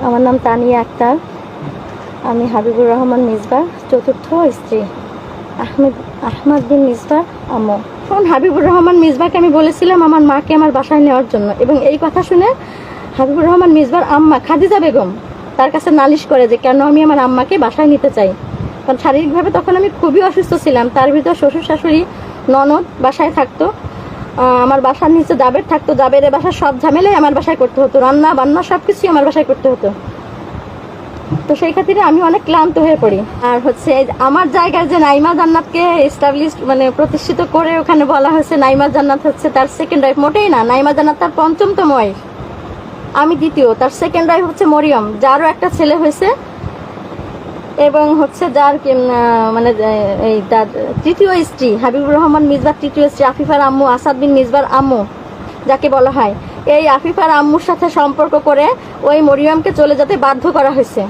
আমার নাম তানিয়া আক্তার। আমি হাবিবুর রহমান মিসবাহ চতুর্থ স্ত্রী, আহমদ বিন মিসবাহ আম্মু। তখন হাবিবুর রহমান মিসবাহকে আমি বলেছিলাম আমার মাকে আমার বাসায় নেওয়ার জন্য, এবং এই কথা শুনে হাবিবুর রহমান মিসবাহর আম্মা খাদিজা বেগম তার কাছে নালিশ করে যে কেন আমি আমার আম্মাকে বাসায় নিতে চাই। কারণ শারীরিকভাবে তখন আমি খুবই অসুস্থ ছিলাম, তার ভিতর শ্বশুর শাশুড়ি ননদ বাসায় থাকতো, আমার বাসার নিচে জাবের থাকতো, জাবেরের বাসার সব ঝামেলাই আমার বাসায় করতে হতো, রান্না বান্না সব কিছুই আমার বাসায় করতে হতো। তো সেই খাতিরে আমি অনেক ক্লান্ত হয়ে পড়ি। আর হচ্ছে আমার জায়গায় যে নাইমা জান্নাতকে এস্টাবলিশ প্রতিষ্ঠিত করে ওখানে বলা হয়েছে নাইমা জান্নাত হচ্ছে তার সেকেন্ড ওয়াইফ, মোটেই না। নাইমা জান্নাত তার পঞ্চমতম ওয়াইফ, আমি দ্বিতীয়। তার সেকেন্ড ওয়াইফ হচ্ছে মরিয়ম, যারও একটা ছেলে হয়েছে, এবং হচ্ছে যার মানে এই তার তৃতীয় স্ত্রী হাবিবুর রহমান মিসবাহ তৃতীয় স্ত্রী আফিফার আম্মু আসাদ বিন মিসবাহর আম্মু যাকে বলা হয়, এই আফিফার আম্মুর সাথে সম্পর্ক করে ওই মরিয়মকে চলে যেতে বাধ্য করা হয়েছে।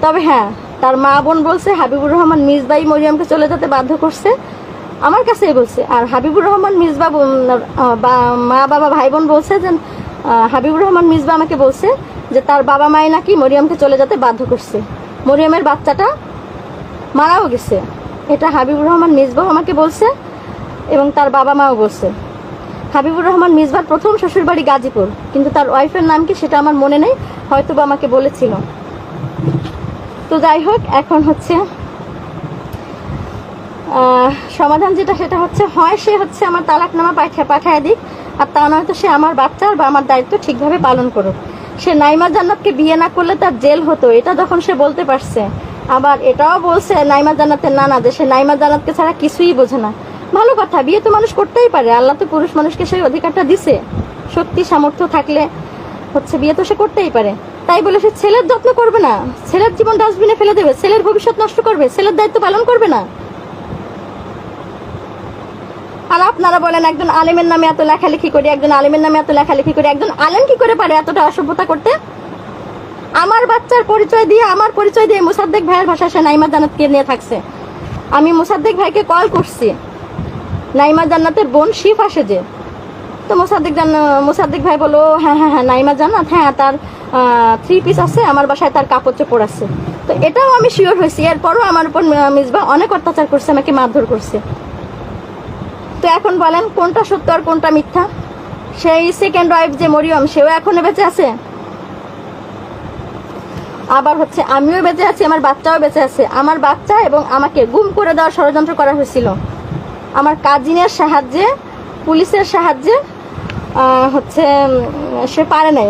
তবে হ্যাঁ, তার মা বোন বলছে হাবিবুর রহমান মিসবাহই মরিয়মকে চলে যেতে বাধ্য করছে, আমার কাছেই বলছে। আর হাবিবুর রহমান মিসবাহ মা বাবা ভাই বোন বলছে যে হাবিবুর রহমান মিসবাহ আমাকে বলছে যে তার বাবা মাই নাকি মরিয়মকে চলে যেতে বাধ্য করছে, মরিয়মের বাচ্চাটা মারাও গেছে। এটা হাবিবুর রহমান মিসবাহ আমাকে বলছে এবং তার বাবা মাও বলছে। হাবিবুর রহমান মিসবাহর প্রথম শ্বশুরবাড়ি গাজীপুর, কিন্তু তার ওয়াইফের নাম কি সেটা আমার মনে নেই, হয়তো বা আমাকে বলেছিল। তো যাই হোক, এখন হচ্ছে সমাধান যেটা সেটা হচ্ছে হয় সে হচ্ছে আমার তালাকনামা পাঠায় দিক, আর তা নয়তো সে আমার বাচ্চার বা আমার দায়িত্ব ঠিকভাবে পালন করুক। সে নাইমা জান্নাতকে বিয়ে না করলে তার জেল হতো, এটা যখন সে বলতে পারছে। আবার এটাও বলছে নাইমা জান্নাতের নানা যে সে নাইমা জান্নাতকে ছাড়া কিছুই বোঝে না। ভালো কথা, বিয়ে তো মানুষ করতেই পারে, আল্লাহ তো পুরুষ মানুষকে সেই অধিকারটা দিছে। শক্তি সামর্থ্য থাকলে হচ্ছে বিয়ে তো সে করতেই পারে। তাই বলে সে ছেলের যত্ন করবে না, ছেলের জীবন ডাস্টবিনে ফেলে দেবে, ছেলের ভবিষ্যৎ নষ্ট করবে, ছেলের দায়িত্ব পালন করবে না। আর আপনারা বলেন একজন আলেমের নামে এত লেখালেখি করি, একজন আলেমের নামে এত লেখালেখি করি, একজন আলেম কি করে পারে এতটা অসভ্যতা করতে? আমার বাচ্চার পরিচয় দিয়ে, আমার পরিচয় দিয়ে মুসাদ্দেক ভাইয়ের ভাষায় সে নাইমা জান্নাতকে নিয়ে থাকছে। আমি মুসাদ্দেক ভাইকে কল করছি, নাইমা জান্নাতের বোন শিফ আসে যে, তো মুসাদ্দেক ভাই বলো হ্যাঁ হ্যাঁ হ্যাঁ নাইমা জান্নাত, হ্যাঁ তার 3 পিস আছে, আমার বাসায় তার কাপড় চোপড় আছে। তো এটাও আমি শিওর হয়েছি। এরপরও আমার উপর মিসবাহ অনেক অত্যাচার করছে, আমাকে মারধর করছে। তো এখন বলেন কোনটা সত্য আর কোনটা মিথ্যা? সেই সেকেন্ড ওয়াইফ যে মরিয়ম, সেও এখনো বেঁচে আছে। আবার হচ্ছে আমিও বেঁচে আছি, আমার বাচ্চাও বেঁচে আছে। আমার বাচ্চা এবং আমাকে গুম করে দেওয়ার ষড়যন্ত্র করা হয়েছিল আমার কাজিনের সাহায্যে, পুলিশের সাহায্যে। হচ্ছে সে পারে নাই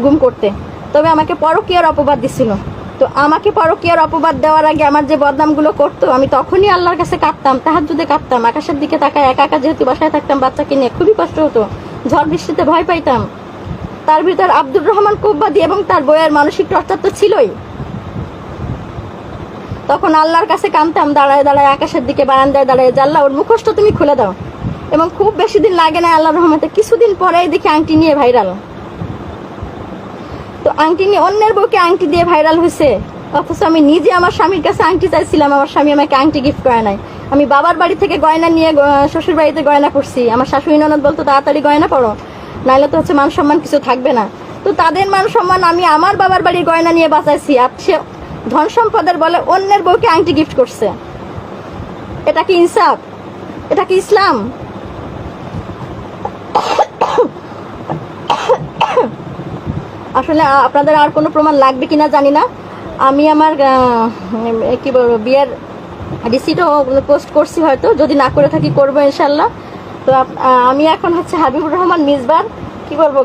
গুম করতে, তবে আমাকে পরকীয়ার অপবাদ দিছিল। তো আমাকে পরকীয়ার অপবাদ দেওয়ার আগে আমার যে বদনামগুলো করতো, আমি তখনই আল্লাহর কাছে কাঁদতাম, তাহাজ্জুদে কাঁদতাম, আকাশের দিকে তাকায় একা একা, যেহেতু বাসায় থাকতাম বাচ্চাকে নিয়ে, খুবই কষ্ট হতো, ঝড় বৃষ্টিতে ভয় পাইতাম। তার ভিতর আব্দুর রহমান কুব্বাদি এবং তার বইয়ের মানসিক টর্চার তো ছিলই। তখন আল্লাহর কাছে কাঁদতাম দাঁড়ায় দাঁড়ায়, আকাশের দিকে বারান্দায় দাঁড়ায়, যে আল্লাহ ওর মুখোশটা তুমি খুলে দাও। এবং খুব বেশি দিন লাগে না আল্লাহর রহমতে, কিছুদিন পরেই দেখি আংটি নিয়ে ভাইরাল। তো আংটি নিয়ে অন্যের বউকে আংটি দিয়ে ভাইরাল হয়েছে, অথচ আমি নিজে আমার স্বামীর কাছে আংটি চাইছিলাম, আমার স্বামী আমাকে আংটি গিফট করে নাই। আমি বাবার বাড়ি থেকে গয়না নিয়ে শ্বশুর বাড়িতে গয়না পরছি, আমার শাশুড়ি ননদ বলতো তাড়াতাড়ি গয়না পরো, নাইলে তো হচ্ছে মান সম্মান কিছু থাকবে না। তো তাদের মান সম্মান আমি আমার বাবার বাড়ির গয়না নিয়ে বাঁচাইছি, আর সে ধন সম্পদের বলে অন্যের বউকে আংটি গিফট করছে। এটা কি ইনসাফ? এটা কি ইসলাম? আসলে আপনাদের আর কোনো প্রমাণ লাগবে কিনা জানি না। আমি আমার কি বলবো বিয়ের রিসিটও পোস্ট করছি, হয়তো যদি না করে থাকি করবো ইনশাল্লাহ। তো আমি এখন হচ্ছে হাবিবুর রহমান মিসবাহ কি বলবো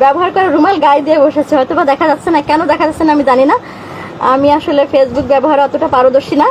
ব্যবহার করে রুমাল গায়ে দিয়ে বসেছে, হয়তো বা দেখা যাচ্ছে না, কেন দেখা যাচ্ছে না আমি জানি না। আমি আসলে ফেসবুক ব্যবহারে অতটা পারদর্শী না।